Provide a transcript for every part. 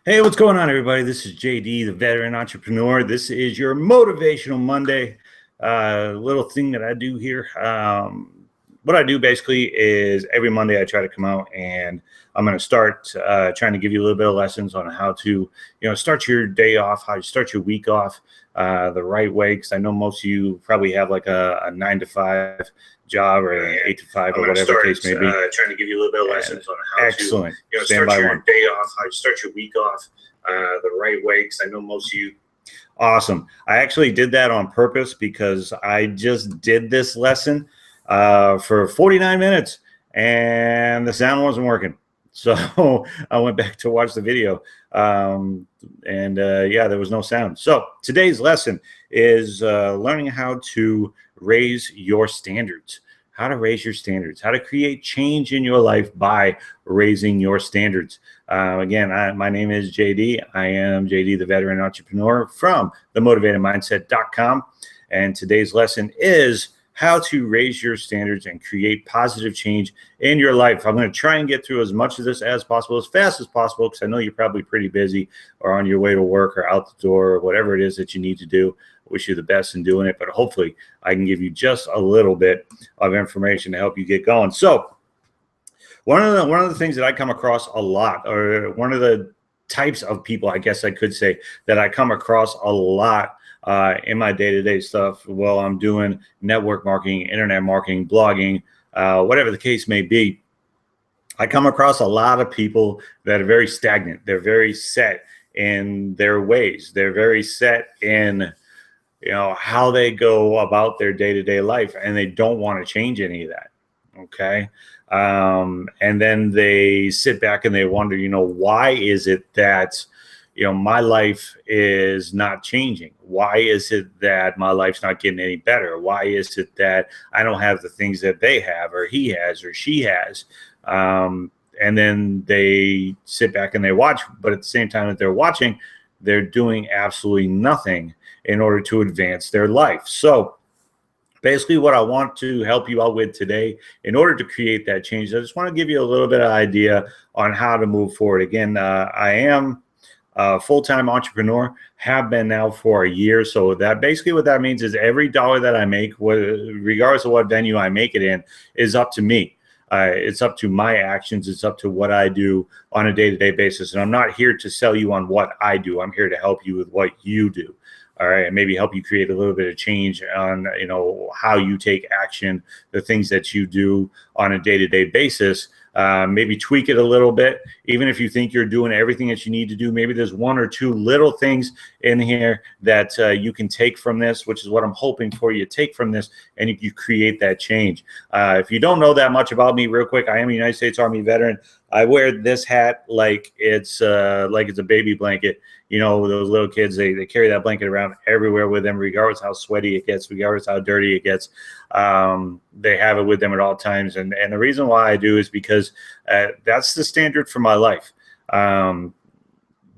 Hey, what's going on, everybody? This is JD, the veteran entrepreneur. This is your Motivational Monday little thing that I do here. What I do basically is every Monday I try to come out and I'm going to start trying to give you a little bit of lessons on how to, start your day off, how to start your week off the right way. Because I know most of you probably have like a 9 to 5 job or an 8 to 5 or whatever the case may be. Trying to give you a little bit of lessons on how excellent. to start your day off, how to start your week off the right way. Because I know most of you. Awesome. I actually did that on purpose because I just did this lesson for 49 minutes and the sound wasn't working. So I went back to watch the video yeah, there was no sound. So today's lesson is learning how to raise your standards. How to raise your standards, how to create change in your life by raising your standards. Again, my name is JD. I am JD, the veteran entrepreneur from themotivatedmindset.com. And today's lesson is how to raise your standards and create positive change in your life. I'm going to try and get through as much of this as possible, as fast as possible, because I know you're probably pretty busy or on your way to work or out the door or whatever it is that you need to do. Wish you the best in doing it, but hopefully I can give you just a little bit of information to help you get going. So one of the things that I come across a lot, or one of the types of people, I guess I could say, that I come across a lot in my day-to-day stuff while I'm doing network marketing, internet marketing, blogging, whatever the case may be, I come across a lot of people that are very stagnant. They're very set in their ways. They're very set in how they go about their day-to-day life, and they don't want to change any of that. Okay. And then they sit back and they wonder, why is it that, my life is not changing? Why is it that my life's not getting any better? Why is it that I don't have the things that they have, or he has, or she has? And then they sit back and they watch, but at the same time that they're watching, they're doing absolutely nothing in order to advance their life. So basically what I want to help you out with today, in order to create that change, I just want to give you a little bit of idea on how to move forward. Again, I am a full-time entrepreneur, have been now for a year. So that basically what that means is every dollar that I make, regardless of what venue I make it in, is up to me. It's up to my actions. It's up to what I do on a day-to-day basis. And I'm not here to sell you on what I do. I'm here to help you with what you do. All right, and maybe help you create a little bit of change on, how you take action, the things that you do on a day-to-day basis. Maybe tweak it a little bit. Even if you think you're doing everything that you need to do, maybe there's one or two little things in here that you can take from this, which is what I'm hoping for you to take from this, and you create that change. If you don't know that much about me, real quick, I am a United States Army veteran. I wear this hat like it's a baby blanket. Those little kids, they carry that blanket around everywhere with them, regardless how sweaty it gets, regardless how dirty it gets. They have it with them at all times. And the reason why I do is because that's the standard for my life. The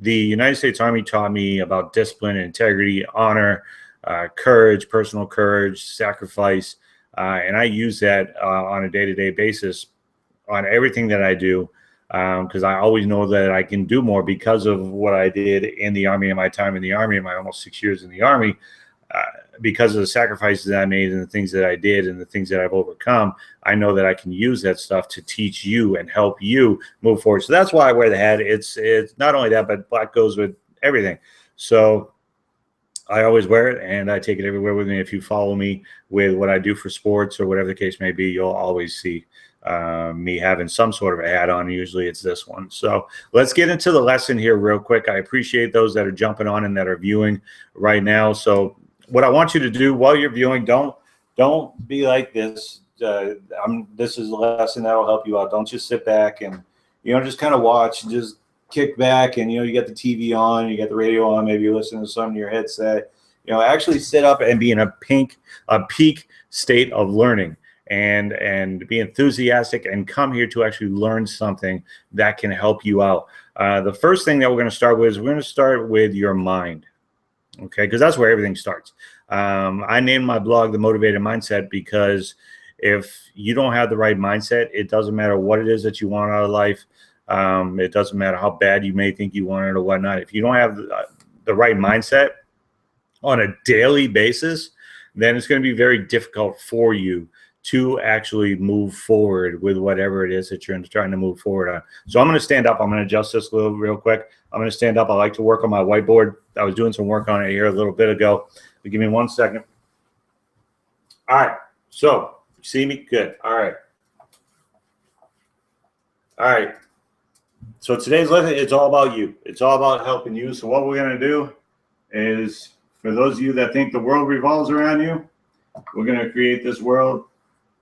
United States Army taught me about discipline, integrity, honor, courage, personal courage, sacrifice. And I use that on a day-to-day basis on everything that I do. Because I always know that I can do more because of what I did in the Army, and my time in the Army, and my almost 6 years in the Army, because of the sacrifices that I made and the things that I did and the things that I've overcome. I know that I can use that stuff to teach you and help you move forward. So that's why I wear the hat. It's not only that, but black goes with everything. So I always wear it, and I take it everywhere with me. If you follow me with what I do for sports or whatever the case may be, you'll always see me having some sort of a hat on. Usually it's this one. So let's get into the lesson here real quick. I appreciate those that are jumping on and that are viewing right now. So what I want you to do while you're viewing, don't be like this. This is a lesson that will help you out. Don't just sit back and, just kind of watch and just kick back and, you got the TV on, you got the radio on, maybe you're listening to something in your headset. Actually sit up and be in a peak state of learning. And be enthusiastic and come here to actually learn something that can help you out. The first thing that we're going to start with is we're going to start with your mind, okay? Because that's where everything starts. I named my blog The Motivated Mindset because if you don't have the right mindset, it doesn't matter what it is that you want out of life. It doesn't matter how bad you may think you want it or whatnot. If you don't have the right mindset on a daily basis, then it's going to be very difficult for you to actually move forward with whatever it is that you're trying to move forward on. So I'm going to stand up. I'm going to adjust this a little real quick. I'm going to stand up. I like to work on my whiteboard. I was doing some work on it here a little bit ago. But give me 1 second. All right. So you see me? Good. All right. All right. So today's lesson, it's all about you. It's all about helping you. So what we're going to do is, for those of you that think the world revolves around you, we're going to create this world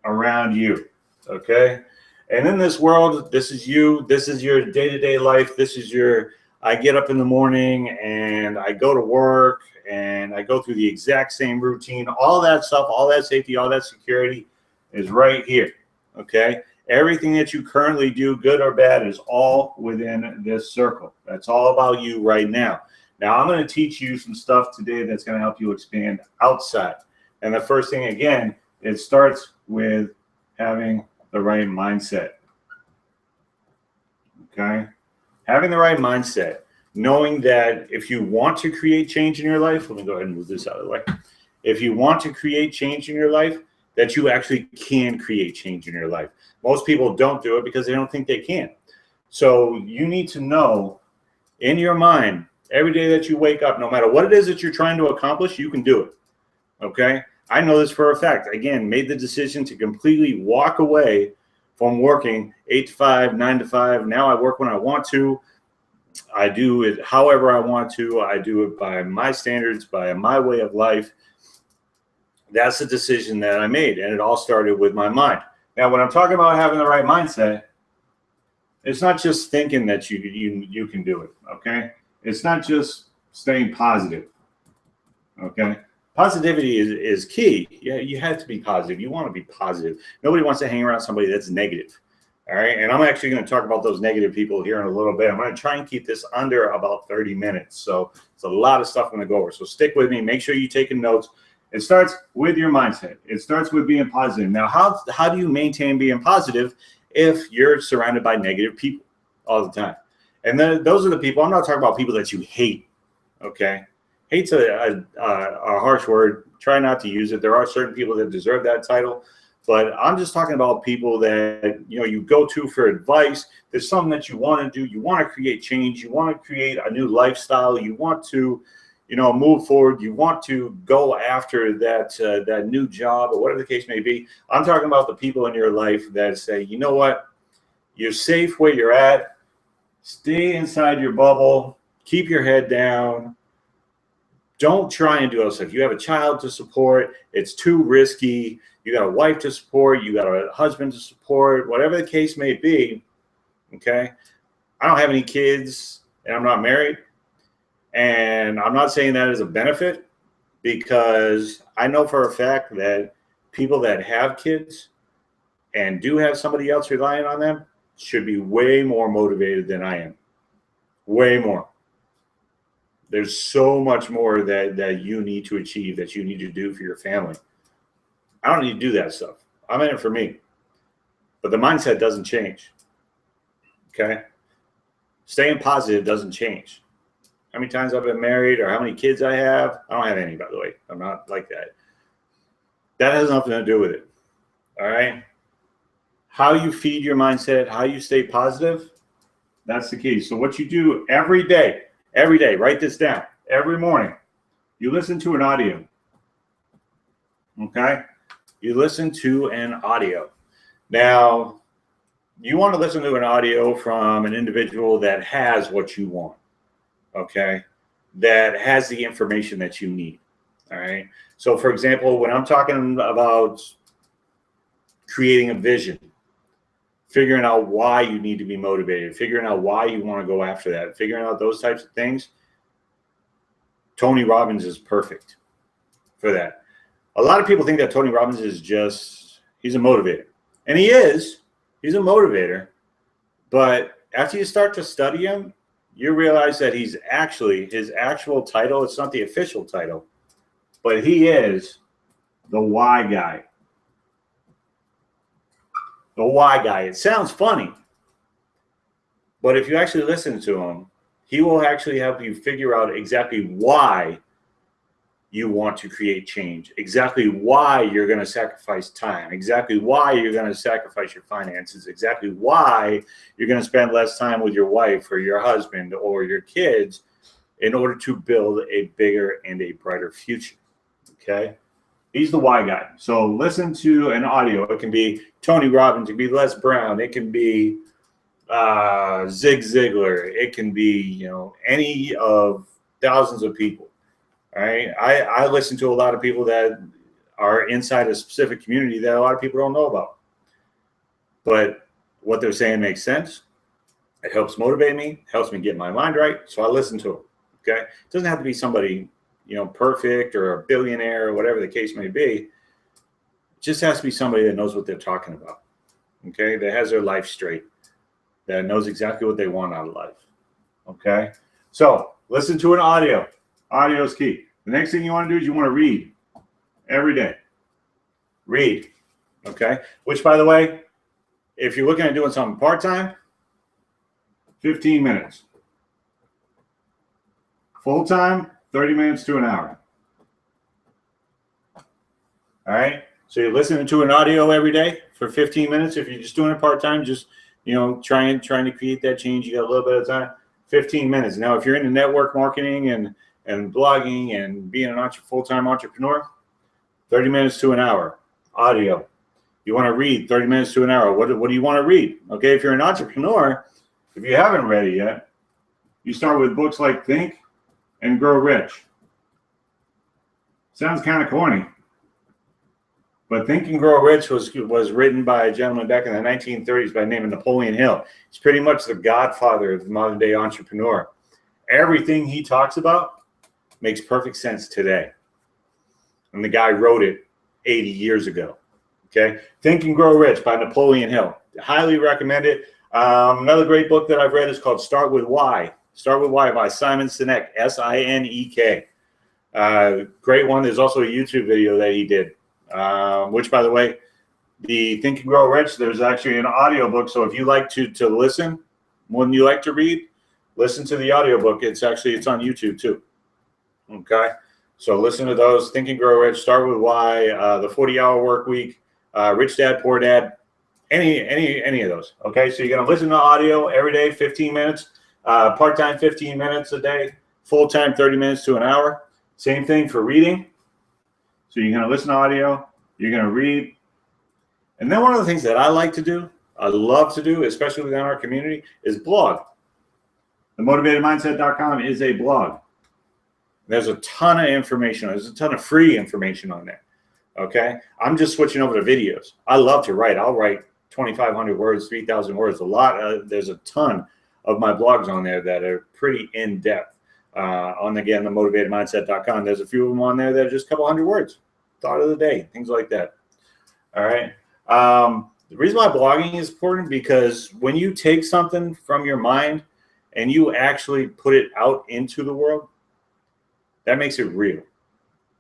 around you. Okay. And in this world, this is you. This is your day-to-day life. This is your, I get up in the morning and I go to work and I go through the exact same routine. All that stuff, all that safety, all that security is right here. Okay. Everything that you currently do, good or bad, is all within this circle. That's all about you right now. Now, I'm going to teach you some stuff today that's going to help you expand outside. And the first thing, again, it starts with having the right mindset. Okay? Having the right mindset, knowing that if you want to create change in your life, let me go ahead and move this out of the way. If you want to create change in your life, that you actually can create change in your life. Most people don't do it because they don't think they can. So you need to know in your mind, every day that you wake up, no matter what it is that you're trying to accomplish, you can do it. Okay? I know this for a fact. Again, made the decision to completely walk away from working 8 to 5, 9 to 5. Now I work when I want to. I do it however I want to. I do it by my standards, by my way of life. That's the decision that I made, and it all started with my mind. Now, when I'm talking about having the right mindset, it's not just thinking that you can do it, okay? It's not just staying positive, okay? Positivity is key. Yeah, you have to be positive. You want to be positive. Nobody wants to hang around somebody that's negative, all right? And I'm actually going to talk about those negative people here in a little bit. I'm going to try and keep this under about 30 minutes. So it's a lot of stuff I'm going to go over. So stick with me. Make sure you're taking notes. It starts with your mindset. It starts with being positive. Now, how do you maintain being positive if you're surrounded by negative people all the time? And then those are the people, I'm not talking about people that you hate, okay? Hate's a harsh word. Try not to use it. There are certain people that deserve that title. But I'm just talking about people that, you go to for advice. There's something that you want to do. You want to create change. You want to create a new lifestyle. You want to move forward. You want to go after that new job or whatever the case may be. I'm talking about the people in your life that say, you know what, you're safe where you're at. Stay inside your bubble. Keep your head down. Don't try and do other stuff. You have a child to support. It's too risky. You got a wife to support. You got a husband to support. Whatever the case may be, okay? I don't have any kids, and I'm not married. And I'm not saying that as a benefit, because I know for a fact that people that have kids and do have somebody else relying on them should be way more motivated than I am. Way more. There's so much more that you need to achieve, that you need to do for your family. I don't need to do that stuff. I'm in it for me. But the mindset doesn't change. Okay? Staying positive doesn't change. How many times I've been married or how many kids I have? I don't have any, by the way. I'm not like that. That has nothing to do with it. All right? How you feed your mindset, how you stay positive, that's the key. So what you do every day, write this down. Every morning, you listen to an audio. Okay? You listen to an audio. Now, you want to listen to an audio from an individual that has what you want. Okay, that has the information that you need. All right. So, for example, when I'm talking about creating a vision, figuring out why you need to be motivated, figuring out why you want to go after that, figuring out those types of things, Tony Robbins is perfect for that. A lot of people think that Tony Robbins is he's a motivator. And he is. He's a motivator. But after you start to study him, you realize that his actual title, it's not the official title, but he is the why guy. The why guy. It sounds funny. But if you actually listen to him, he will actually help you figure out exactly why you want to create change, exactly why you're going to sacrifice time, exactly why you're going to sacrifice your finances, exactly why you're going to spend less time with your wife or your husband or your kids in order to build a bigger and a brighter future. Okay? He's the why guy. So listen to an audio. It can be Tony Robbins, it can be Les Brown, it can be Zig Ziglar, it can be, any of thousands of people. All right. I listen to a lot of people that are inside a specific community that a lot of people don't know about. But what they're saying makes sense. It helps motivate me, helps me get my mind right. So I listen to them. Okay. It doesn't have to be somebody, perfect or a billionaire or whatever the case may be. It just has to be somebody that knows what they're talking about. Okay. That has their life straight, that knows exactly what they want out of life. Okay. So listen to an audio. Audio is key. The next thing you want to do is you want to read every day. Read. Okay. Which, by the way, if you're looking at doing something part-time, 15 minutes. Full-time, 30 minutes to an hour. All right. So you're listening to an audio every day for 15 minutes. If you're just doing it part-time, just, trying to create that change, you got a little bit of time, 15 minutes. Now, if you're into network marketing and blogging and being a full-time entrepreneur, 30 minutes to an hour, audio. You want to read 30 minutes to an hour. What do you want to read? Okay, if you're an entrepreneur, if you haven't read it yet, you start with books like Think and Grow Rich. Sounds kind of corny, but Think and Grow Rich was written by a gentleman back in the 1930s by the name of Napoleon Hill. He's pretty much the godfather of the modern-day entrepreneur. Everything he talks about makes perfect sense today. And the guy wrote it 80 years ago. Okay. Think and Grow Rich by Napoleon Hill. Highly recommend it. Another great book that I've read is called Start With Why. Start With Why by Simon Sinek, S-I-N-E-K. Great one. There's also a YouTube video that he did, which, by the way, the Think and Grow Rich, there's actually an audio book. So if you like to listen more than you like to read, listen to the audio book. It's on YouTube too. Okay, so listen to those. Think and Grow Rich, Start With Why, the 40-Hour Work Week, Rich Dad, Poor Dad, any of those. Okay, so you're gonna listen to audio every day, 15 minutes, part-time 15 minutes a day, full-time 30 minutes to an hour. Same thing for reading. So you're gonna listen to audio, you're gonna read, and then one of the things that I like to do, I love to do, especially within our community, is blog. TheMotivatedMindset.com is a blog. There's a ton of information. There's a ton of free information on there. Okay. I'm just switching over to videos. I love to write. I'll write 2,500 words, 3,000 words, a lot. There's a ton of my blogs on there that are pretty in-depth. Again, TheMotivatedMindset.com. There's a few of them on there that are just a couple hundred words. Thought of the day, things like that. All right. The reason why blogging is important, because when you take something from your mind and you actually put it out into the world, that makes it real.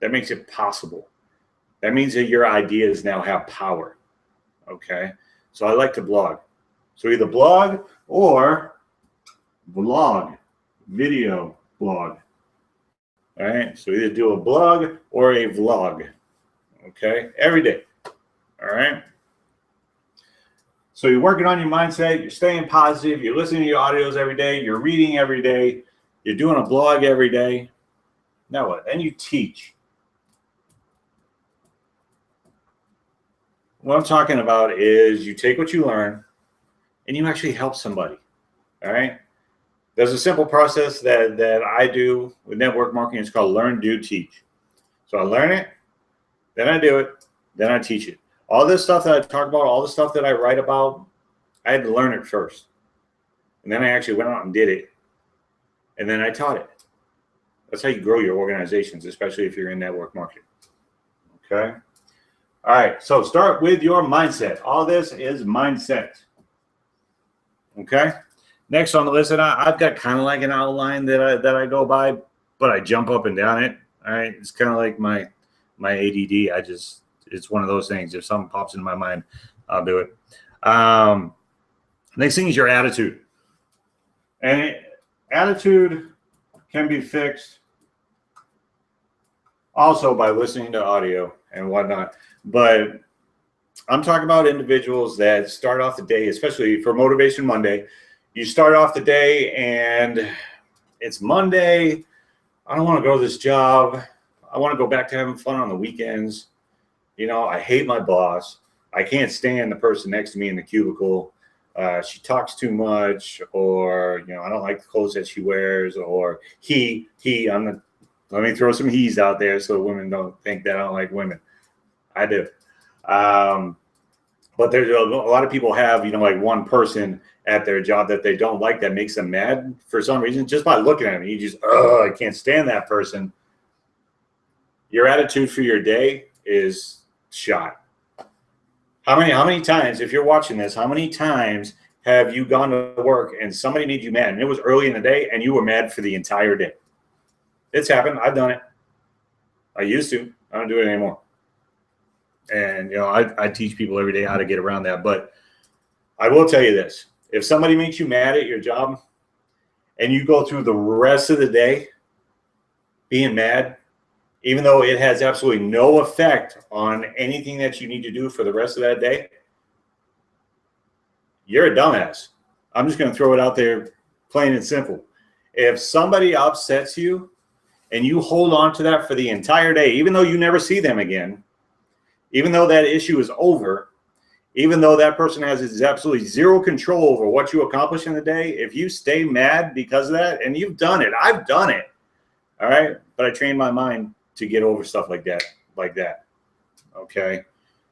That makes it possible. That means that your ideas now have power. Okay. So I like to blog. So either blog or vlog, video blog. All right. So either do a blog or a vlog. Okay. Every day. All right. So you're working on your mindset. You're staying positive. You're listening to your audios every day. You're reading every day. You're doing a blog every day. Now what? Then you teach. What I'm talking about is you take what you learn and you actually help somebody. All right. There's a simple process that I do with network marketing. It's called Learn, Do, Teach. So I learn it, then I do it, then I teach it. All this stuff that I talk about, all the stuff that I write about, I had to learn it first. And then I actually went out and did it. And then I taught it. That's how you grow your organizations, especially if you're in network marketing. Okay. All right. So start with your mindset. All this is mindset. Okay. Next on the list, and I've got kind of like an outline that I go by, but I jump up and down it. All right. It's kind of like my ADD. It's one of those things. If something pops into my mind, I'll do it. Next thing is your attitude. And attitude can be fixed also by listening to audio and whatnot. But I'm talking about individuals that start off the day, especially for Motivation Monday. You start off the day and it's Monday. I don't want to go to this job. I want to go back to having fun on the weekends. You know, I hate my boss. I can't stand the person next to me in the cubicle. She talks too much, or, you know, I don't like the clothes that she wears, or let me throw some he's out there so women don't think that I don't like women. I do. But there's a lot of people have, you know, like one person at their job that they don't like that makes them mad for some reason. Just by looking at them, you just, I can't stand that person. Your attitude for your day is shot. How many times, if you're watching this, how many times have you gone to work and somebody made you mad, and it was early in the day and you were mad for the entire day? It's happened. I've done it. I used to. I don't do it anymore. And, you know, I teach people every day how to get around that. But I will tell you this. If somebody makes you mad at your job and you go through the rest of the day being mad, even though it has absolutely no effect on anything that you need to do for the rest of that day, you're a dumbass. I'm just going to throw it out there plain and simple. If somebody upsets you and you hold on to that for the entire day, even though you never see them again, even though that issue is over, even though that person has absolutely zero control over what you accomplish in the day, if you stay mad because of that, and you've done it, I've done it, all right? But I trained my mind to get over stuff like that, okay?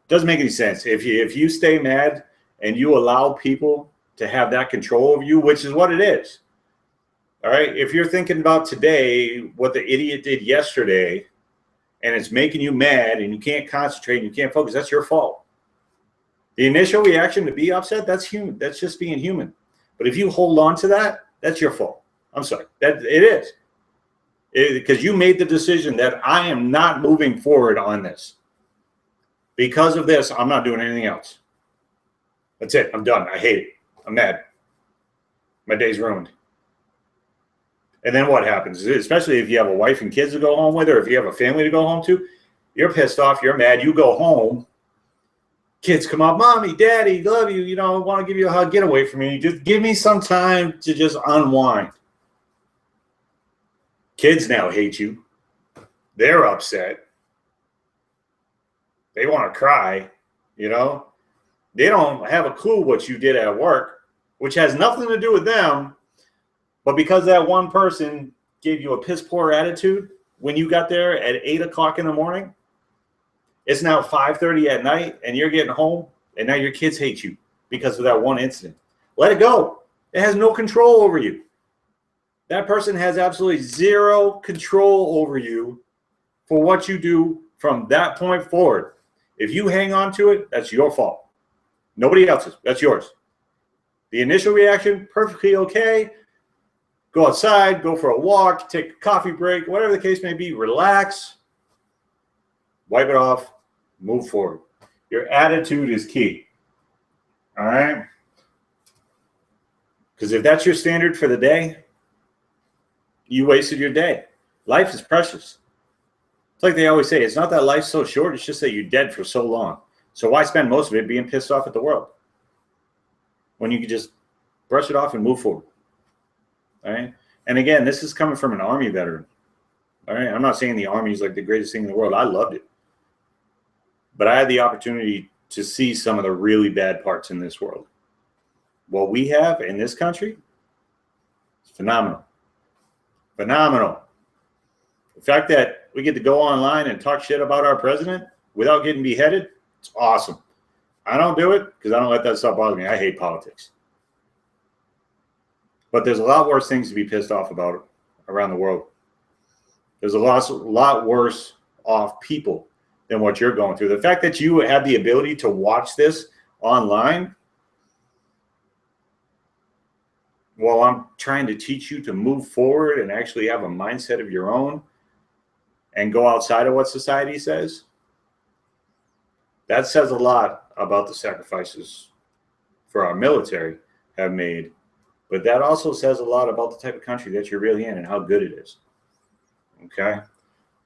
Doesn't make any sense. If you stay mad and you allow people to have that control over you, which is what it is, all right? If you're thinking about today, what the idiot did yesterday, and it's making you mad and you can't concentrate and you can't focus, that's your fault. The initial reaction to be upset, that's human. That's just being human. But if you hold on to that, that's your fault. I'm sorry. That it is. Because you made the decision that I am not moving forward on this. Because of this, I'm not doing anything else. That's it. I'm done. I hate it. I'm mad. My day's ruined. And then what happens, especially if you have a wife and kids to go home with, or if you have a family to go home to, you're pissed off, you're mad, you go home, kids come up, Mommy, Daddy, love you, you know, I want to give you a hug, get away from me, just give me some time to just unwind. Kids now hate you. They're upset. They want to cry, you know. They don't have a clue what you did at work, which has nothing to do with them. But because that one person gave you a piss poor attitude when you got there at 8 o'clock in the morning, it's now 5:30 at night and you're getting home and now your kids hate you because of that one incident. Let it go. It has no control over you. That person has absolutely zero control over you for what you do from that point forward. If you hang on to it, that's your fault. Nobody else's. That's yours. The initial reaction, perfectly okay. Go outside, go for a walk, take a coffee break, whatever the case may be, relax, wipe it off, move forward. Your attitude is key, all right? Because if that's your standard for the day, you wasted your day. Life is precious. It's like they always say, it's not that life's so short, it's just that you're dead for so long. So why spend most of it being pissed off at the world when you could just brush it off and move forward? All right. And again, this is coming from an Army veteran. All right. I'm not saying the Army is like the greatest thing in the world. I loved it. But I had the opportunity to see some of the really bad parts in this world. What we have in this country is phenomenal. Phenomenal. The fact that we get to go online and talk shit about our president without getting beheaded, it's awesome. I don't do it because I don't let that stuff bother me. I hate politics. But there's a lot worse things to be pissed off about around the world. There's a lot worse off people than what you're going through. The fact that you have the ability to watch this online while I'm trying to teach you to move forward and actually have a mindset of your own and go outside of what society says, that says a lot about the sacrifices for our military have made. but that also says a lot about the type of country that you're really in and how good it is. Okay.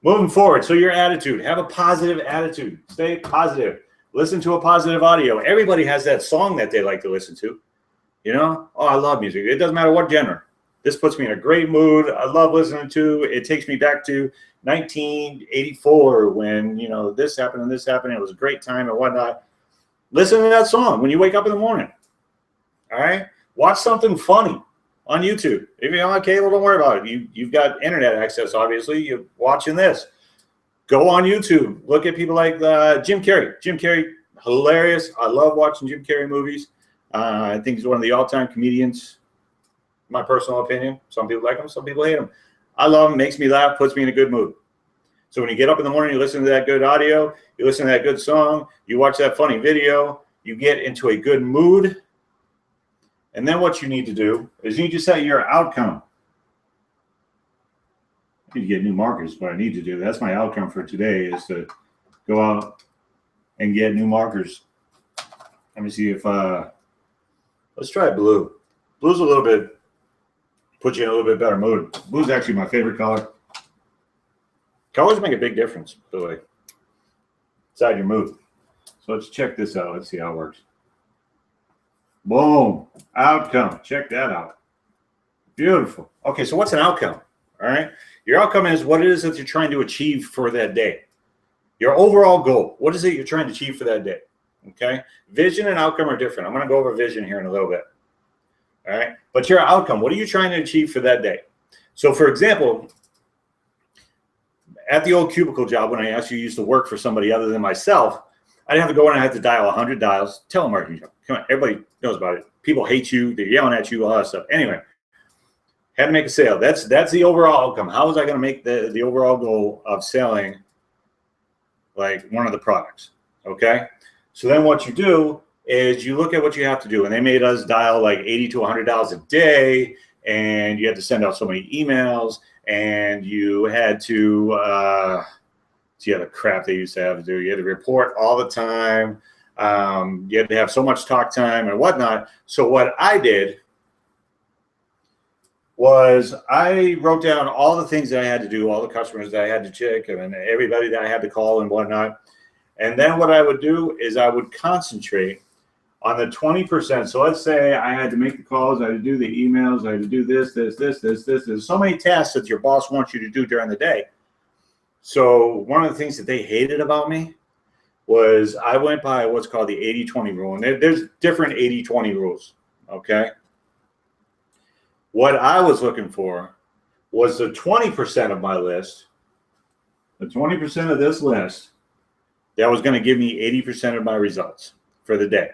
Moving forward. So your attitude, have a positive attitude, stay positive, listen to a positive audio. Everybody has that song that they like to listen to. You know, oh, I love music. It doesn't matter what genre. This puts me in a great mood. I love listening to it. It takes me back to 1984 when, you know, this happened and this happened. It was a great time and whatnot. Listen to that song when you wake up in the morning. All right. Watch something funny on YouTube. If you're on cable, don't worry about it. You've got internet access, obviously. You're watching this. Go on YouTube. Look at people like Jim Carrey. Jim Carrey, hilarious. I love watching Jim Carrey movies. I think he's one of the all-time comedians, my personal opinion. Some people like him, some people hate him. I love him, makes me laugh, puts me in a good mood. So when you get up in the morning, you listen to that good audio, you listen to that good song, you watch that funny video, you get into a good mood. And then what you need to do is you need to set your outcome. I need to get new markers, but I need to do. That's my outcome for today is to go out and get new markers. Let me see if let's try blue. Blue's a little bit, puts you in a little bit better mood. Blue's actually my favorite color. Colors make a big difference, by the way, inside your mood. So let's check this out. Let's see how it works. Boom. Outcome. Check that out. Beautiful. Okay, so what's an outcome? All right. Your outcome is what it is that you're trying to achieve for that day. Your overall goal. What is it you're trying to achieve for that day? Okay. Vision and outcome are different. I'm going to go over vision here in a little bit. All right. But your outcome, what are you trying to achieve for that day? So, for example, at the old cubicle job, when I actually used to work for somebody other than myself, I'd have to go in and I had to dial 100 dials. Telemarketing job. Come on. Everybody knows about it. People hate you. They're yelling at you, all that stuff. Anyway, had to make a sale. That's the overall outcome. How was I going to make the overall goal of selling like one of the products? Okay. So then what you do is you look at what you have to do. And they made us dial like 80 to 100 dials a day. And you had to send out so many emails. And you had to, see the crap they used to have to do. You had to report all the time. You had to have so much talk time and whatnot. So what I did was I wrote down all the things that I had to do, all the customers that I had to check, and everybody that I had to call and whatnot. And then what I would do is I would concentrate on the 20%. So let's say I had to make the calls, I had to do the emails, I had to do this. There's so many tasks that your boss wants you to do during the day. So one of the things that they hated about me was I went by what's called the 80-20 rule. And there's different 80-20 rules, okay? What I was looking for was the 20% of my list, the 20% of this list that was going to give me 80% of my results for the day,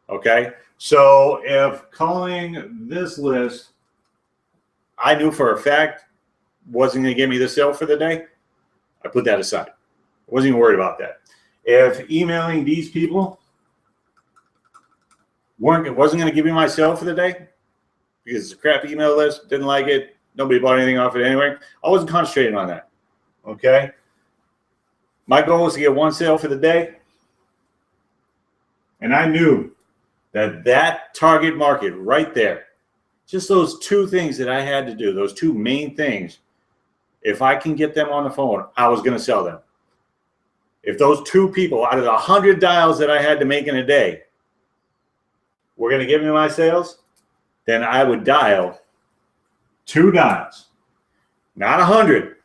okay? So if calling this list, I knew for a fact wasn't going to give me the sale for the day, I put that aside. I wasn't even worried about that. If emailing these people wasn't going to give me my sale for the day because it's a crap email list, didn't like it, nobody bought anything off it anyway, I wasn't concentrating on that, okay? My goal was to get one sale for the day, and I knew that target market right there, just those two things that I had to do, those two main things, if I can get them on the phone, I was going to sell them. If those two people out of the 100 dials that I had to make in a day were going to give me my sales, then I would dial 2 dials, not 100.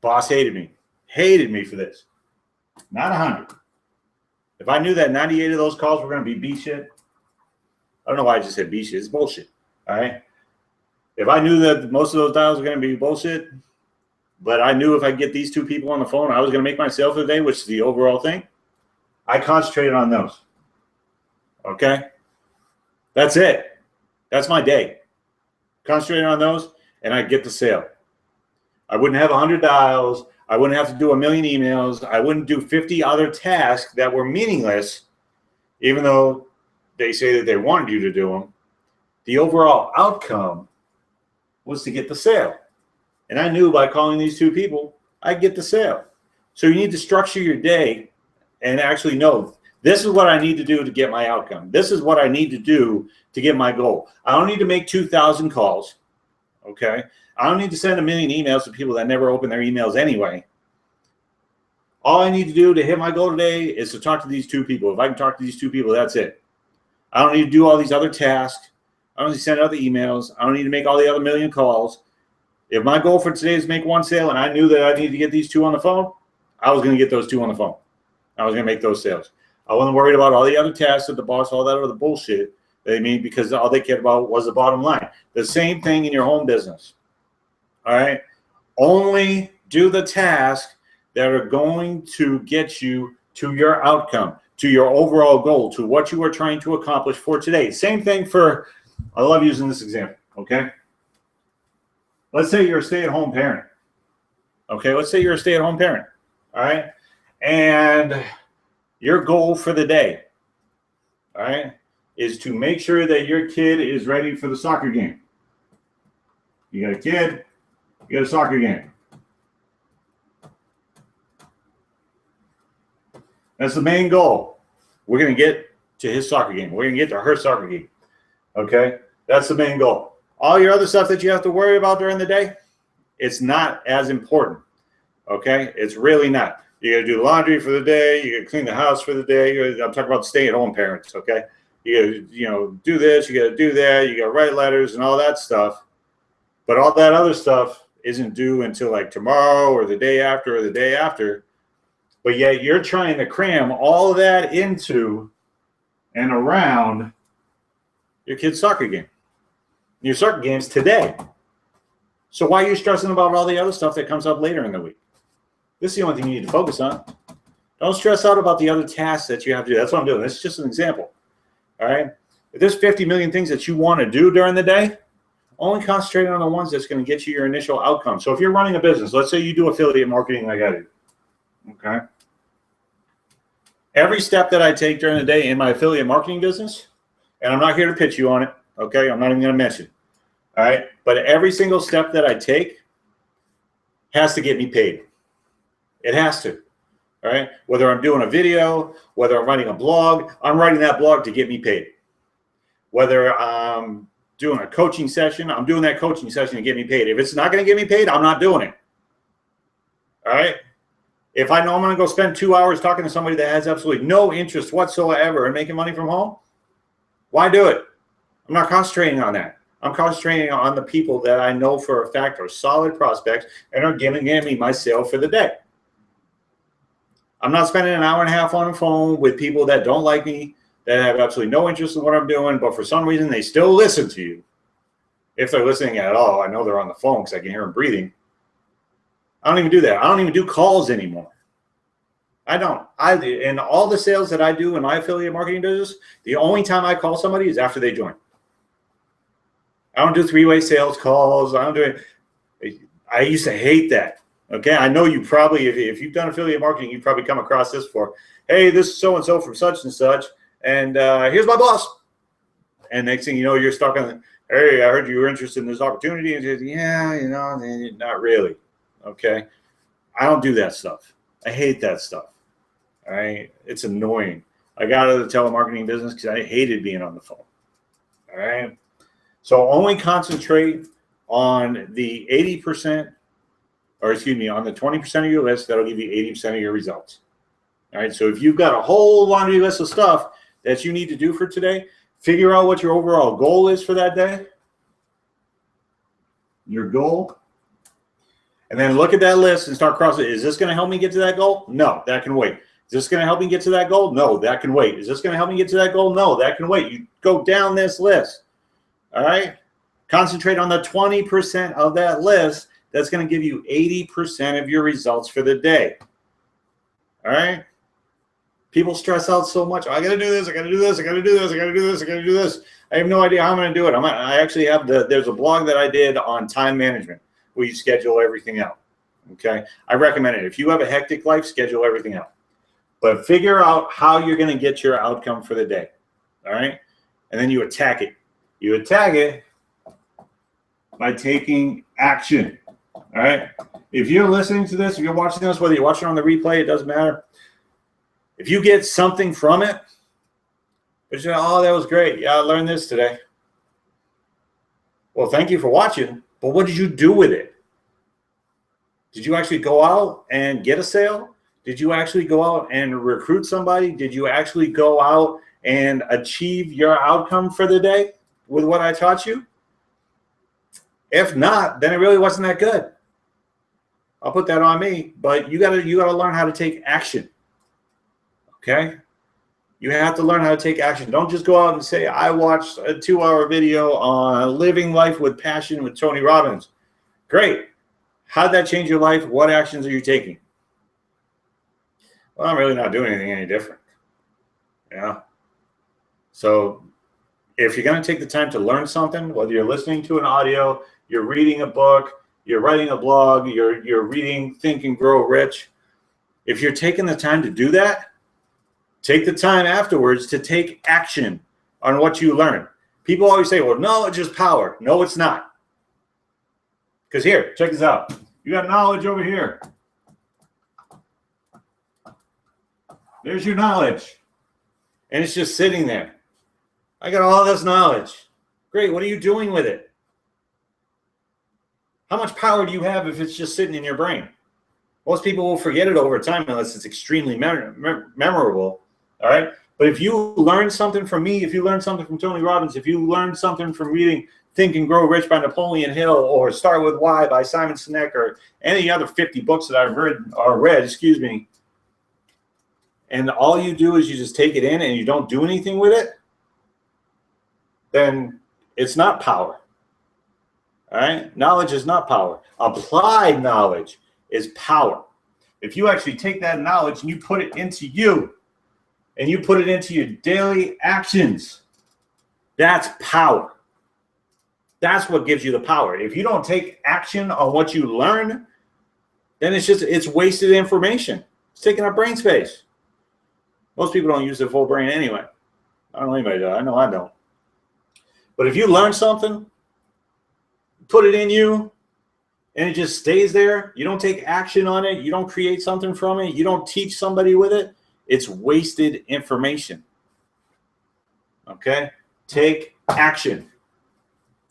Boss hated me for this. Not 100. If I knew that 98 of those calls were going to be B shit, I don't know why I just said B shit. It's bullshit. All right. If I knew that most of those dials were going to be bullshit, but I knew if I get these two people on the phone, I was going to make my sale for the day, which is the overall thing, I concentrated on those. Okay? That's it. That's my day. Concentrating on those, and I get the sale. I wouldn't have 100 dials. I wouldn't have to do 1 million emails. I wouldn't do 50 other tasks that were meaningless, even though they say that they wanted you to do them. The overall outcome was to get the sale. And I knew by calling these two people, I'd get the sale. So you need to structure your day and actually know This is what I need to do to get my outcome. This is what I need to do to get my goal. I don't need to make 2,000 calls. Okay. I don't need to send 1 million emails to people that never open their emails anyway. All I need to do to hit my goal today is to talk to these 2 people. If I can talk to these 2 people, that's it. I don't need to do all these other tasks. I don't need to send out the emails. I don't need to make all the other 1 million calls. If my goal for today is to make 1 sale and I knew that I needed to get these 2 on the phone, I was going to get those 2 on the phone. I was going to make those sales. I wasn't worried about all the other tasks at the boss, all that other bullshit they mean, because all they cared about was the bottom line. The same thing in your home business. All right. Only do the tasks that are going to get you to your outcome, to your overall goal, to what you are trying to accomplish for today. Same thing for, I love using this example. Okay. Let's say you're a stay-at-home parent. Okay. Let's say you're a stay-at-home parent. All right. And your goal for the day, all right, is to make sure that your kid is ready for the soccer game. You got a kid, you got a soccer game. That's the main goal. We're going to get to his soccer game. We're going to get to her soccer game. Okay? That's the main goal. All your other stuff that you have to worry about during the day, it's not as important. Okay? It's really not. You got to do laundry for the day. You got to clean the house for the day. I'm talking about stay-at-home parents, okay? You got to, do this. You got to do that. You got to write letters and all that stuff. But all that other stuff isn't due until like tomorrow or the day after or the day after. But yet you're trying to cram all of that into and around your kid's soccer game. Your soccer game's today. So why are you stressing about all the other stuff that comes up later in the week? This is the only thing you need to focus on. Don't stress out about the other tasks that you have to do. That's what I'm doing. This is just an example. All right? If there's 50 million things that you want to do during the day, only concentrate on the ones that's going to get you your initial outcome. So if you're running a business, let's say you do affiliate marketing like I do. Okay? Every step that I take during the day in my affiliate marketing business, and I'm not here to pitch you on it, okay? I'm not even going to mention. All right? But every single step that I take has to get me paid. It has to. All right? Whether I'm doing a video, whether I'm writing a blog, I'm writing that blog to get me paid. Whether I'm doing a coaching session, I'm doing that coaching session to get me paid. If it's not going to get me paid, I'm not doing it. All right? If I know I'm going to go spend 2 hours talking to somebody that has absolutely no interest whatsoever in making money from home, why do it? I'm not concentrating on that. I'm concentrating on the people that I know for a fact are solid prospects and are giving me my sale for the day. I'm not spending an hour and a half on the phone with people that don't like me, that have absolutely no interest in what I'm doing, but for some reason they still listen to you. If they're listening at all, I know they're on the phone because I can hear them breathing. I don't even do that. I don't even do calls anymore. I don't. In all the sales that I do in my affiliate marketing business, the only time I call somebody is after they join. I don't do three-way sales calls. I don't do it. I used to hate that. Okay, I know you probably, if you've done affiliate marketing, you've probably come across this before. Hey, this is so-and-so from such and such, and here's my boss. And next thing you know, you're stuck on, hey, I heard you were interested in this opportunity. And you say, yeah, not really. Okay, I don't do that stuff. I hate that stuff. All right, it's annoying. I got out of the telemarketing business because I hated being on the phone. All right, so only concentrate on the 80%, or excuse me, on the 20% of your list that'll give you 80% of your results. All right, so if you've got a whole laundry list of stuff that you need to do for today, figure out what your overall goal is for that day. Your goal. And then look at that list and start crossing. Is this going to help me get to that goal? No, that can wait. Is this going to help me get to that goal? No, that can wait. Is this going to help me get to that goal? No, that can wait. You go down this list. All right? Concentrate on the 20% of that list that's going to give you 80% of your results for the day. All right? People stress out so much. I got to do this. I got to do this. I got to do this. I got to do this. I got to do this. I have no idea how I'm going to do it. I actually have there's a blog that I did on time management where you schedule everything out. Okay? I recommend it. If you have a hectic life, schedule everything out. But figure out how you're going to get your outcome for the day. All right? And then you attack it. You attack it by taking action. All right? If you're listening to this, if you're watching this, whether you're watching on the replay, it doesn't matter. If you get something from it, but you say, oh, that was great. Yeah, I learned this today. Well, thank you for watching, but what did you do with it? Did you actually go out and get a sale? Did you actually go out and recruit somebody? Did you actually go out and achieve your outcome for the day with what I taught you? If not, then it really wasn't that good. I'll put that on me, but you gotta learn how to take action. Okay? You have to learn how to take action. Don't just go out and say, I watched a 2-hour video on living life with passion with Tony Robbins. Great. How did that change your life? What actions are you taking? Well, I'm really not doing anything any different. Yeah. So if you're going to take the time to learn something, whether you're listening to an audio, you're reading a book, you're writing a blog, you're reading Think and Grow Rich, if you're taking the time to do that, take the time afterwards to take action on what you learn. People always say, well, knowledge is power. No, it's not. Because here, check this out. You got knowledge over here. There's your knowledge. And it's just sitting there. I got all this knowledge. Great. What are you doing with it? How much power do you have if it's just sitting in your brain? Most people will forget it over time unless it's extremely memorable. All right. But if you learn something from me, if you learn something from Tony Robbins, if you learn something from reading Think and Grow Rich by Napoleon Hill or Start With Why by Simon Sinek or any other 50 books that I've read, and all you do is you just take it in and you don't do anything with it, then it's not power. All right? Knowledge is not power. Applied knowledge is power. If you actually take that knowledge and you put it into you and you put it into your daily actions, that's power. That's what gives you the power. If you don't take action on what you learn, then it's wasted information. It's taking up brain space. Most people don't use their full brain anyway. I don't know anybody does. I know I don't. But if you learn something, put it in you, and it just stays there, you don't take action on it, you don't create something from it, you don't teach somebody with it, it's wasted information. Okay? Take action.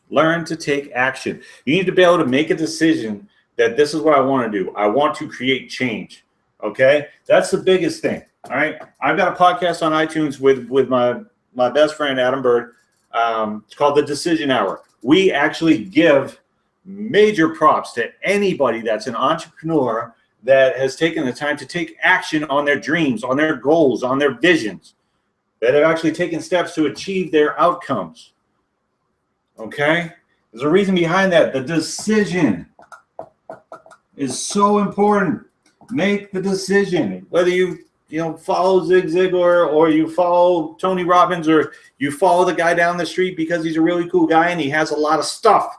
Learn to take action. You need to be able to make a decision that this is what I want to do. I want to create change. Okay? That's the biggest thing. All right? I've got a podcast on iTunes with my best friend, Adam Bird. It's called The Decision Hour. We actually give major props to anybody that's an entrepreneur that has taken the time to take action on their dreams, on their goals, on their visions, that have actually taken steps to achieve their outcomes. Okay? There's a reason behind that. The decision is so important. Make the decision. Whether you follow Zig Ziglar or you follow Tony Robbins or you follow the guy down the street because he's a really cool guy and he has a lot of stuff.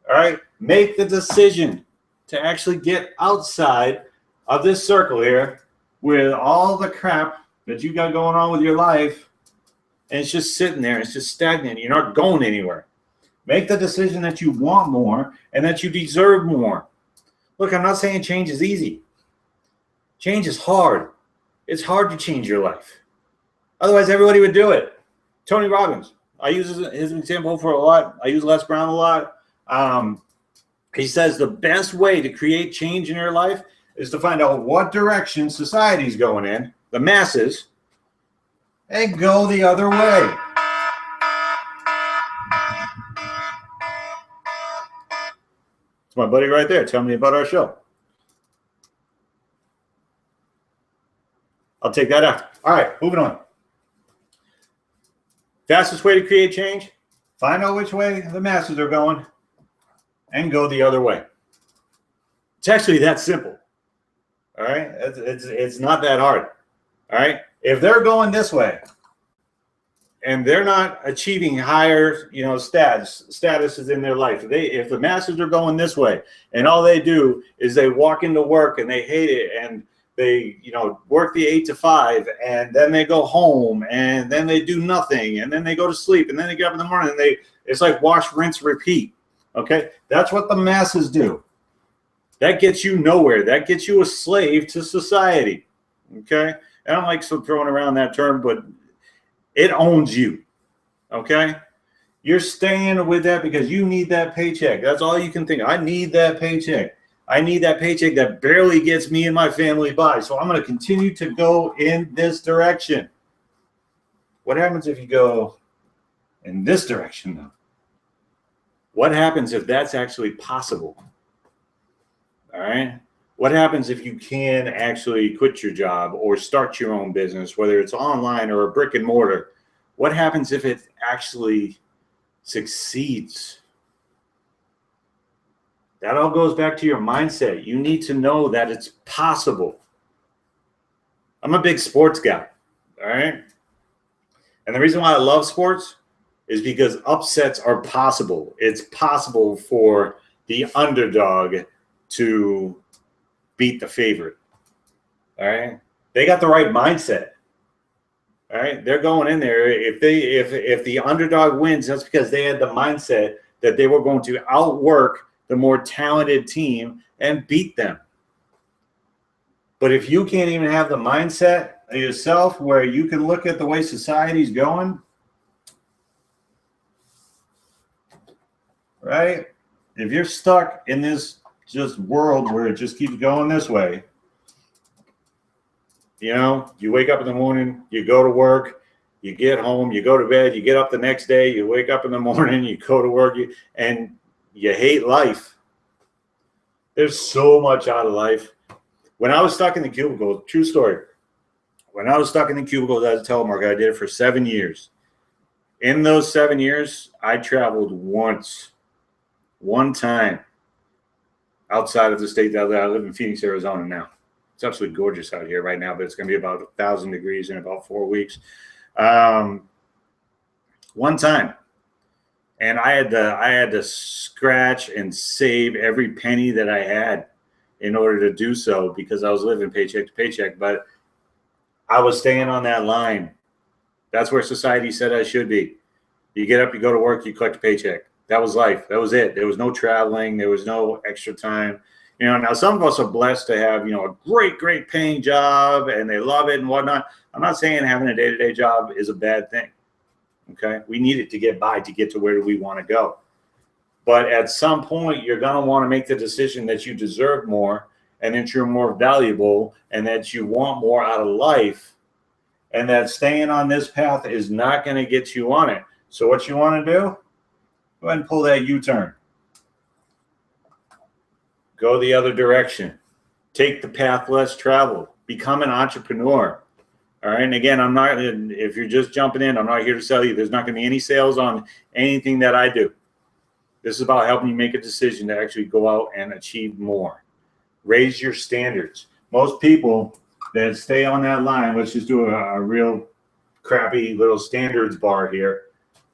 All right? Make the decision to actually get outside of this circle here with all the crap that you got going on with your life, and it's just sitting there. It's just stagnant. You're not going anywhere. Make the decision that you want more and that you deserve more. Look, I'm not saying change is easy. Change is hard. It's hard to change your life. Otherwise, everybody would do it. Tony Robbins, I use his example for a lot. I use Les Brown a lot. He says the best way to create change in your life is to find out what direction society's going in, the masses, and go the other way. It's my buddy right there telling me about our show. I'll take that after. All right, moving on. Fastest way to create change, find out which way the masses are going and go the other way. It's actually that simple. All right? It's not that hard. All right? If they're going this way and they're not achieving higher, statuses in their life, if the masses are going this way and all they do is they walk into work and they hate it and they, work the 8 to 5 and then they go home and then they do nothing and then they go to sleep and then they get up in the morning and it's like wash, rinse, repeat. Okay? That's what the masses do. That gets you nowhere. That gets you a slave to society. Okay. I don't like throwing around that term, but it owns you. Okay. You're staying with that because you need that paycheck. That's all you can think. I need that paycheck. I need that paycheck that barely gets me and my family by. So I'm going to continue to go in this direction. What happens if you go in this direction, though? What happens if that's actually possible? All right. What happens if you can actually quit your job or start your own business, whether it's online or a brick and mortar? What happens if it actually succeeds? That all goes back to your mindset. You need to know that it's possible. I'm a big sports guy, all right? And the reason why I love sports is because upsets are possible. It's possible for the underdog to beat the favorite, all right? They got the right mindset, all right? They're going in there. If the underdog wins, that's because they had the mindset that they were going to outwork the more talented team and beat them. But if you can't even have the mindset yourself where you can look at the way society's going, right? If you're stuck in this just world where it just keeps going this way, you know, you wake up in the morning, you go to work, you get home, you go to bed, you get up the next day, you wake up in the morning, you go to work, and you hate life. There's so much out of life. When I was stuck in the cubicle, true story. When I was stuck in the cubicle as a telemarketer, I did it for 7 years. In those 7 years, I traveled one time outside of the state that I live in Phoenix, Arizona now. It's absolutely gorgeous out here right now, but it's going to be about 1,000 degrees in about 4 weeks. One time. And I had to scratch and save every penny that I had in order to do so because I was living paycheck to paycheck. But I was staying on that line. That's where society said I should be. You get up, you go to work, you collect a paycheck. That was life. That was it. There was no traveling. There was no extra time. You know, now some of us are blessed to have, you know, a great paying job and they love it and whatnot. I'm not saying having a day-to-day job is a bad thing. Okay. We need it to get by, to get to where we want to go. But at some point, you're going to want to make the decision that you deserve more and that you're more valuable and that you want more out of life and that staying on this path is not going to get you on it. So what you want to do, go ahead and pull that U-turn. Go the other direction. Take the path less traveled. Become an entrepreneur. All right. And again, I'm not, if you're just jumping in, I'm not here to sell you. There's not going to be any sales on anything that I do. This is about helping you make a decision to actually go out and achieve more. Raise your standards. Most people that stay on that line, let's just do a real crappy little standards bar here.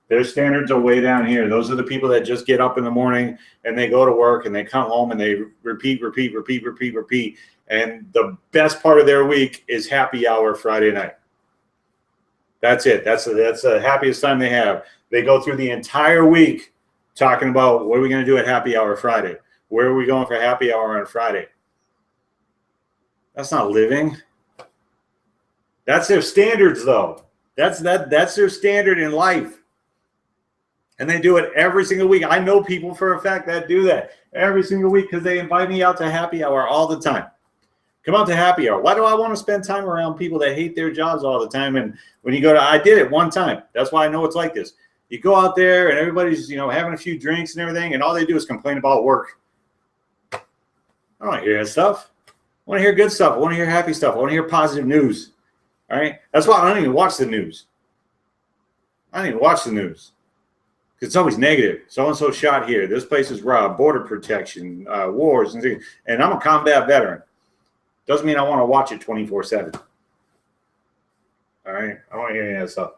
Their standards are way down here. Those are the people that just get up in the morning and they go to work and they come home and they repeat. And the best part of their week is happy hour Friday night. That's it. That's the happiest time they have. They go through the entire week talking about what are we going to do at happy hour Friday? Where are we going for happy hour on Friday? That's not living. That's their standards, though. That's their standard in life. And they do it every single week. I know people for a fact that do that every single week because they invite me out to happy hour all the time. Come out to happy hour. Why do I want to spend time around people that hate their jobs all the time? And when you go to, I did it one time. That's why I know it's like this. You go out there and everybody's, you know, having a few drinks and everything, and all they do is complain about work. I don't want to hear that stuff. I want to hear good stuff. I want to hear happy stuff. I want to hear positive news. All right. That's why I don't even watch the news. I don't even watch the news. It's always negative. So-and-so shot here. This place is robbed. Border protection, wars, and things. And I'm a combat veteran. Doesn't mean I want to watch it 24/7. All right? I don't want to hear any of that stuff.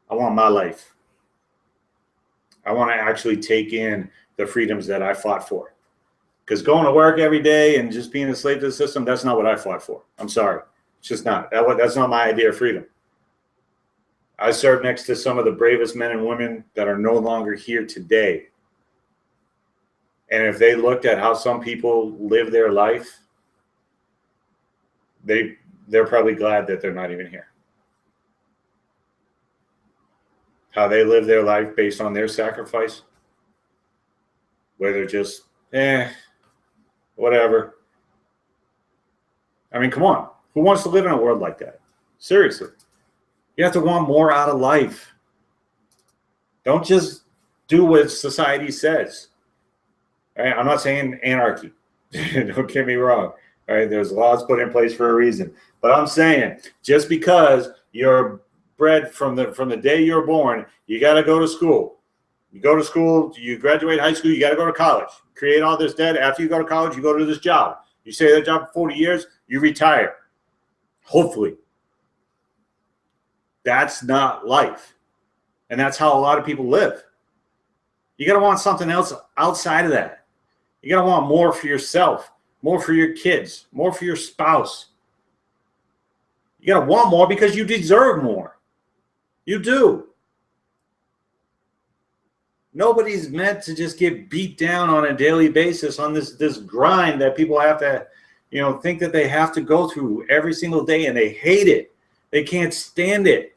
I want my life. I want to actually take in the freedoms that I fought for. Because going to work every day and just being a slave to the system, that's not what I fought for. I'm sorry. It's just not. That's not my idea of freedom. I served next to some of the bravest men and women that are no longer here today. And if they looked at how some people live their life, they're probably glad that they're not even here. How they live their life based on their sacrifice, where they're just, whatever. I mean, come on. Who wants to live in a world like that? Seriously. You have to want more out of life. Don't just do what society says. All right? I'm not saying anarchy. Don't get me wrong. All right? There's laws put in place for a reason. But I'm saying just because you're bred from the day you're born, you got to go to school. You go to school, you graduate high school, you got to go to college. Create all this debt. After you go to college, you go to this job. You stay at that job for 40 years, you retire. Hopefully. That's not life. And that's how a lot of people live. You got to want something else outside of that. You got to want more for yourself, more for your kids, more for your spouse. You got to want more because you deserve more. You do. Nobody's meant to just get beat down on a daily basis on this grind that people have to, think that they have to go through every single day, and they hate it. They can't stand it.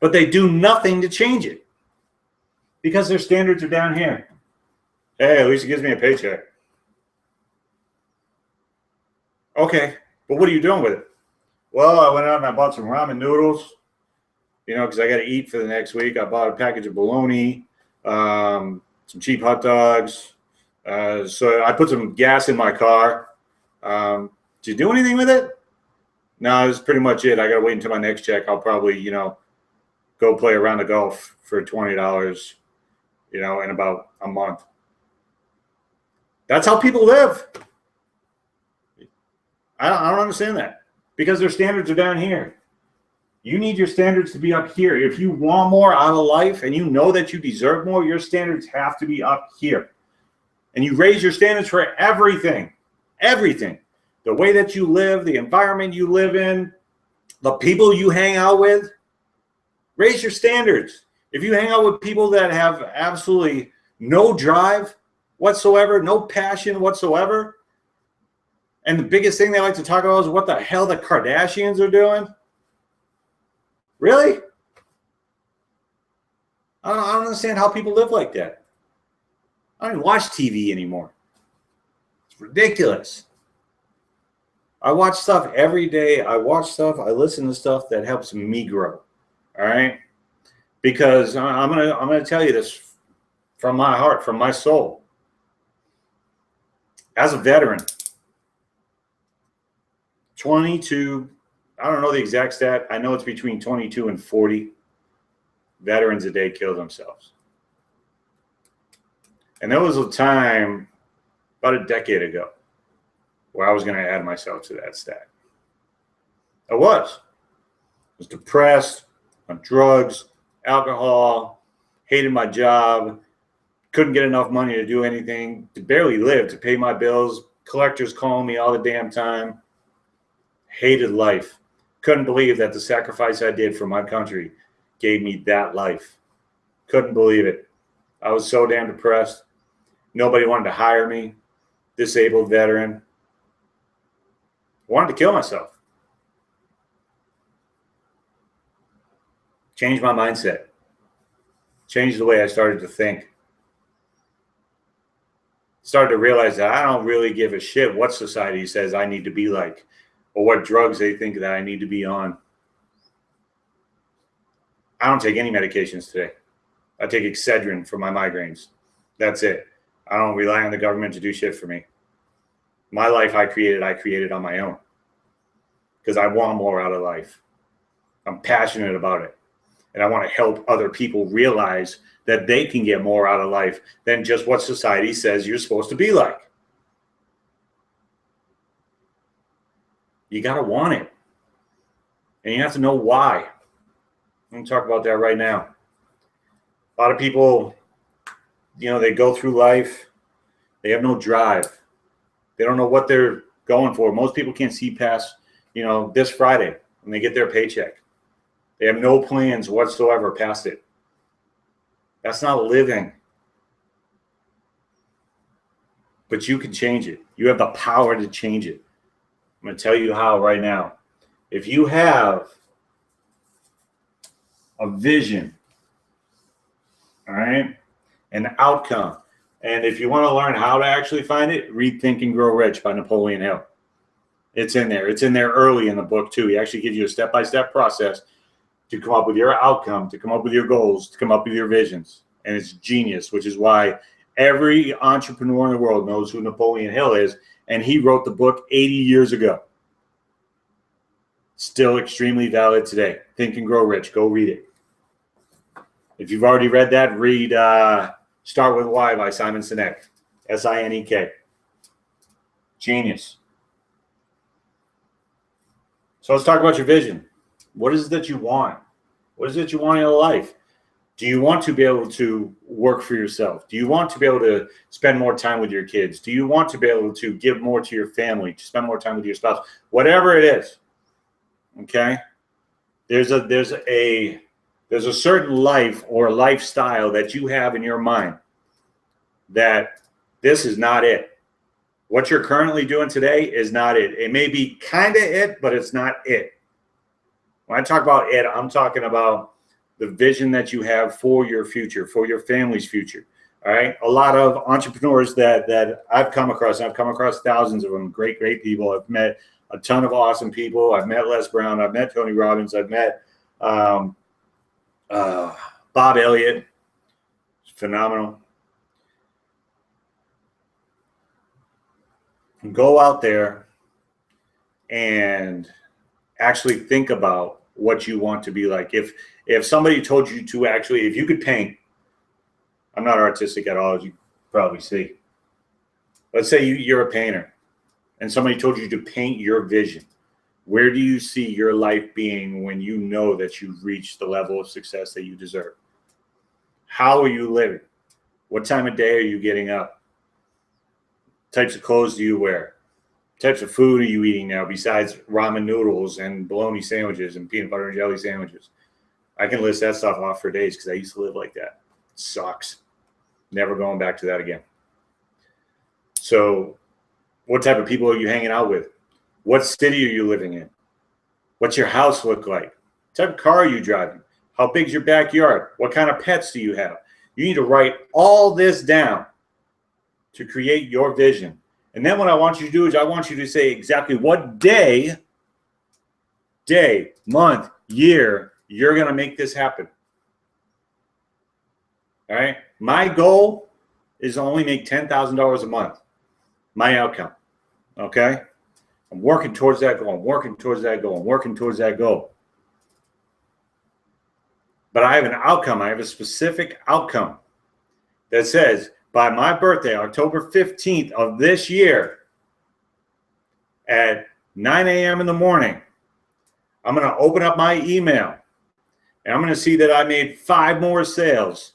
But they do nothing to change it because their standards are down here. Hey, at least it gives me a paycheck. Okay, but what are you doing with it? Well, I went out and I bought some ramen noodles, because I got to eat for the next week. I bought a package of bologna, some cheap hot dogs. So I put some gas in my car. Did you do anything with it? No, that's pretty much it. I got to wait until my next check. I'll probably, go play a round of golf for $20, in about a month. That's how people live. I don't understand that because their standards are down here. You need your standards to be up here. If you want more out of life and you know that you deserve more, your standards have to be up here. And you raise your standards for everything. Everything. The way that you live, the environment you live in, the people you hang out with. Raise your standards. If you hang out with people that have absolutely no drive whatsoever, no passion whatsoever, and the biggest thing they like to talk about is what the hell the Kardashians are doing. Really? I don't understand how people live like that. I don't even watch TV anymore. It's ridiculous. I watch stuff every day. I listen to stuff that helps me grow. All right? Because I'm gonna tell you this from my heart, from my soul. As a veteran, 22, I don't know the exact stat. I know it's between 22 and 40 veterans a day kill themselves. And there was a time about a decade ago where I was going to add myself to that stat. I was depressed, on drugs, alcohol, hated my job, couldn't get enough money to do anything, to barely live, to pay my bills, collectors calling me all the damn time. Hated life. Couldn't believe that the sacrifice I did for my country gave me that life. Couldn't believe it. I was so damn depressed. Nobody wanted to hire me. Disabled veteran. Wanted to kill myself. Changed my mindset. Changed the way I started to think. Started to realize that I don't really give a shit what society says I need to be like, or what drugs they think that I need to be on. I don't take any medications today. I take Excedrin for my migraines. That's it. I don't rely on the government to do shit for me. My life I created on my own. Because I want more out of life. I'm passionate about it. And I want to help other people realize that they can get more out of life than just what society says you're supposed to be like. You got to want it. And you have to know why. I'm going to talk about that right now. A lot of people, they go through life. They have no drive. They don't know what they're going for. Most people can't see past, this Friday when they get their paycheck. They have no plans whatsoever past it. That's not living. But you can change it. You have the power to change it. I'm going to tell you how right now. If you have a vision, all right, an outcome, and if you want to learn how to actually find it, read Think and Grow Rich by Napoleon Hill. It's in there. It's in there early in the book too. He actually gives you a step-by-step process to come up with your outcome, to come up with your goals, to come up with your visions. And it's genius, which is why every entrepreneur in the world knows who Napoleon Hill is. And he wrote the book 80 years ago. Still extremely valid today. Think and Grow Rich. Go read it. If you've already read that, read Start With Why by Simon Sinek. S-I-N-E-K. Genius. So let's talk about your vision. What is it that you want? What is it you want in your life? Do you want to be able to work for yourself? Do you want to be able to spend more time with your kids? Do you want to be able to give more to your family, to spend more time with your spouse? Whatever it is, okay? There's a certain life or lifestyle that you have in your mind that this is not it. What you're currently doing today is not it. It may be kind of it, but it's not it. When I talk about it, I'm talking about the vision that you have for your future, for your family's future. All right. A lot of entrepreneurs that I've come across thousands of them, great people. I've met a ton of awesome people. I've met Les Brown. I've met Tony Robbins. I've met Bob Elliott. Phenomenal. Go out there and actually think about what you want to be like. If somebody told you to actually, if you could paint, I'm not artistic at all, as you probably see. Let's say you're a painter and somebody told you to paint your vision. Where do you see your life being when you know that you've reached the level of success that you deserve? How are you living? What time of day are you getting up? Types of clothes do you wear? Types of food are you eating now besides ramen noodles and bologna sandwiches and peanut butter and jelly sandwiches? I can list that stuff off for days because I used to live like that. It sucks. Never going back to that again. So what type of people are you hanging out with? What city are you living in? What's your house look like? What type of car are you driving? How big's your backyard? What kind of pets do you have? You need to write all this down to create your vision. And then what I want you to do is I want you to say exactly what day, month, year, you're going to make this happen. All right. My goal is to only make $10,000 a month. My outcome. Okay. I'm working towards that goal. I'm working towards that goal. I'm working towards that goal. But I have an outcome. I have a specific outcome that says, by my birthday, October 15th of this year, at 9 a.m. in the morning, I'm going to open up my email, and I'm going to see that I made 5 more sales,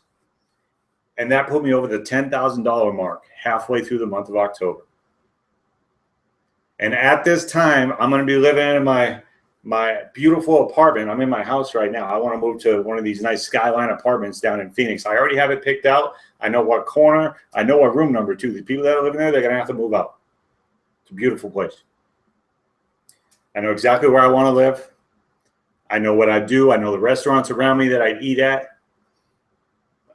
and that put me over the $10,000 mark halfway through the month of October. And at this time, I'm going to be living in my beautiful apartment. I'm in my house right now. I want to move to one of these nice skyline apartments down in Phoenix. I already have it picked out. I know what corner. I know what room number too. The people that are living there, they're going to have to move out. It's a beautiful place. I know exactly where I want to live. I know what I do. I know the restaurants around me that I eat at.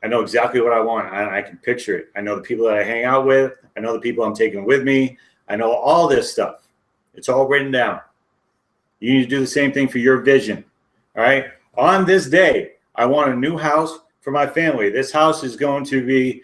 I know exactly what I want. I can picture it. I know the people that I hang out with. I know the people I'm taking with me. I know all this stuff. It's all written down. You need to do the same thing for your vision. All right. On this day, I want a new house for my family. This house is going to be,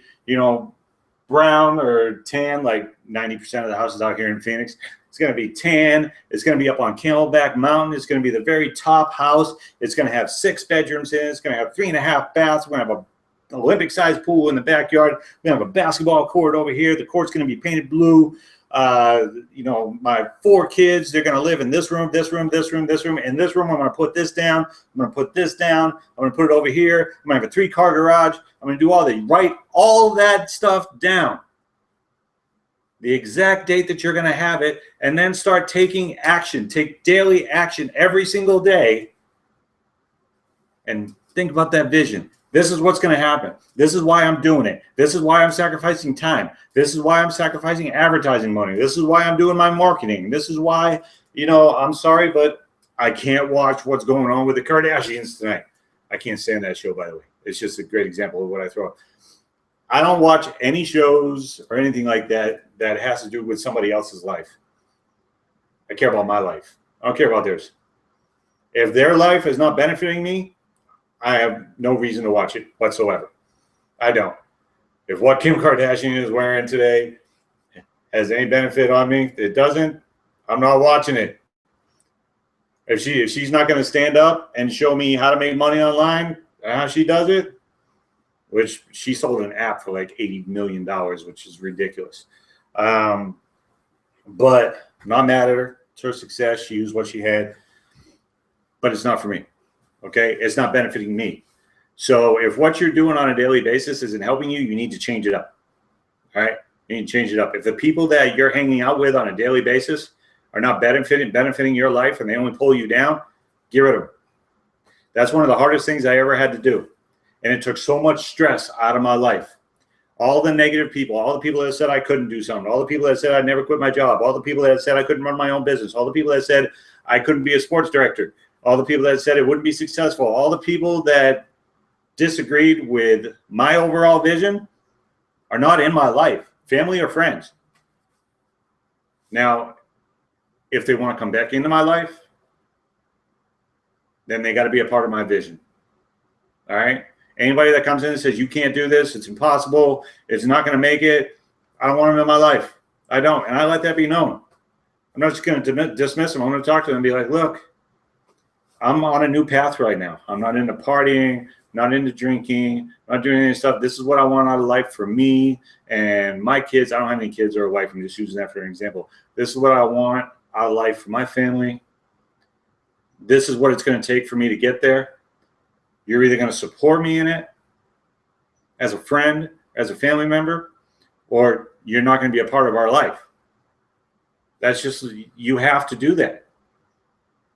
brown or tan, like 90% of the houses out here in Phoenix. It's going to be tan. It's going to be up on Camelback Mountain. It's going to be the very top house. It's going to have 6 bedrooms in it. It's going to have 3.5 baths. We're going to have an Olympic-sized pool in the backyard. We're going to have a basketball court over here. The court's going to be painted blue. My 4 kids, they're going to live in this room, this room, this room, this room. In this room, I'm going to put this down. I'm going to put this down. I'm going to put it over here. I'm going to have a 3-car garage. I'm going to do all that. Write all that stuff down. The exact date that you're going to have it, and then start taking action. Take daily action every single day and think about that vision. This is what's going to happen. This is why I'm doing it. This is why I'm sacrificing time. This is why I'm sacrificing advertising money. This is why I'm doing my marketing. This is why, I'm sorry, but I can't watch what's going on with the Kardashians tonight. I can't stand that show, by the way. It's just a great example of what I throw up. I don't watch any shows or anything like that that has to do with somebody else's life. I care about my life. I don't care about theirs. If their life is not benefiting me, I have no reason to watch it whatsoever. I don't. If what Kim Kardashian is wearing today has any benefit on me, it doesn't, I'm not watching it. If she's not going to stand up and show me how to make money online, how she does it, which she sold an app for like $80 million, which is ridiculous. But not mad at her. It's her success. She used what she had. But it's not for me. Okay? It's not benefiting me. So if what you're doing on a daily basis isn't helping you, you need to change it up. All right? You need to change it up. If the people that you're hanging out with on a daily basis are not benefiting your life and they only pull you down, get rid of them. That's one of the hardest things I ever had to do. And it took so much stress out of my life. All the negative people, all the people that said I couldn't do something, all the people that said I'd never quit my job, all the people that said I couldn't run my own business, all the people that said I couldn't be a sports director, all the people that said it wouldn't be successful, all the people that disagreed with my overall vision are not in my life, family or friends. Now, if they want to come back into my life, then they got to be a part of my vision. All right? Anybody that comes in and says, you can't do this, it's impossible, it's not going to make it, I don't want them in my life. I don't. And I let that be known. I'm not just going to dismiss them. I'm going to talk to them and be like, look, I'm on a new path right now. I'm not into partying, not into drinking, not doing any stuff. This is what I want out of life for me and my kids. I don't have any kids or a wife. I'm just using that for an example. This is what I want out of life for my family. This is what it's going to take for me to get there. You're either going to support me in it as a friend, as a family member, or you're not going to be a part of our life. That's just, you have to do that.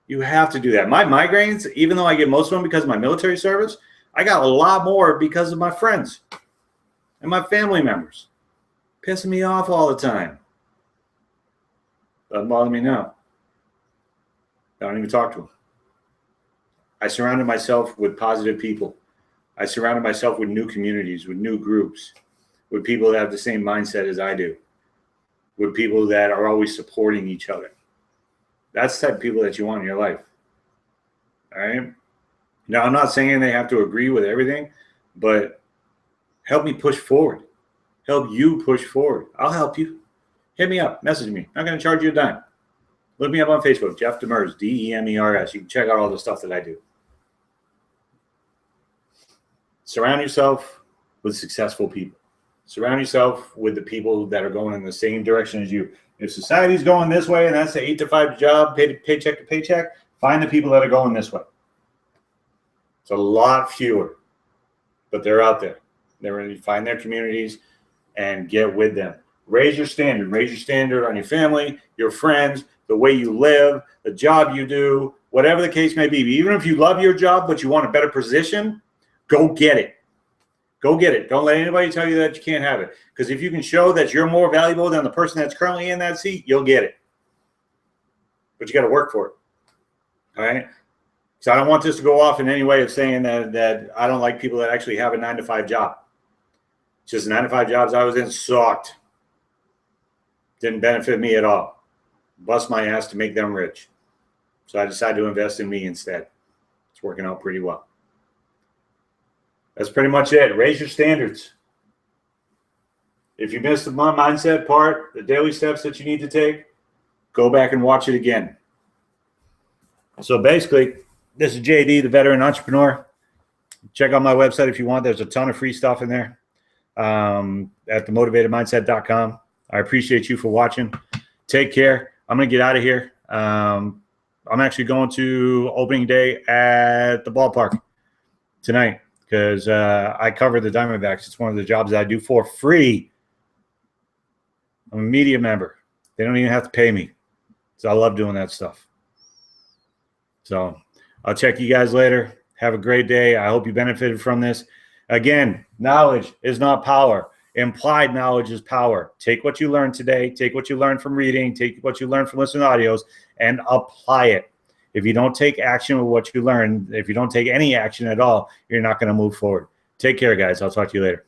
You have to do that. My migraines, even though I get most of them because of my military service, I got a lot more because of my friends and my family members pissing me off all the time. Doesn't bother me now. I don't even talk to them. I surrounded myself with positive people. I surrounded myself with new communities, with new groups, with people that have the same mindset as I do, with people that are always supporting each other. That's the type of people that you want in your life. All right? Now, I'm not saying they have to agree with everything, but help me push forward. Help you push forward. I'll help you. Hit me up. Message me. I'm not going to charge you a dime. Look me up on Facebook, Jeff Demers, Demers. You can check out all the stuff that I do. Surround yourself with successful people. Surround yourself with the people that are going in the same direction as you. If society's going this way and that's the 8 to 5 job, paycheck to paycheck, find the people that are going this way. It's a lot fewer, but they're out there. They're ready to find their communities and get with them. Raise your standard. Raise your standard on your family, your friends, the way you live, the job you do, whatever the case may be. Even if you love your job but you want a better position, go get it. Go get it. Don't let anybody tell you that you can't have it. Because if you can show that you're more valuable than the person that's currently in that seat, you'll get it. But you got to work for it. All right? So I don't want this to go off in any way of saying that I don't like people that actually have a 9 to 5 job. It's just 9 to 5 jobs I was in sucked. Didn't benefit me at all. Bust my ass to make them rich. So I decided to invest in me instead. It's working out pretty well. That's pretty much it. Raise your standards. If you missed the mindset part, the daily steps that you need to take, go back and watch it again. So basically, this is JD, the veteran entrepreneur. Check out my website if you want. There's a ton of free stuff in there at themotivatedmindset.com. I appreciate you for watching. Take care. I'm going to get out of here. I'm actually going to opening day at the ballpark tonight because I cover the Diamondbacks. It's one of the jobs that I do for free. I'm a media member. They don't even have to pay me. So I love doing that stuff. So I'll check you guys later. Have a great day. I hope you benefited from this. Again, knowledge is not power. Implied knowledge is power. Take what you learned today, take what you learned from reading, take what you learned from listening to audios, and apply it. If you don't take action with what you learn, if you don't take any action at all, you're not going to move forward. Take care, guys. I'll talk to you later.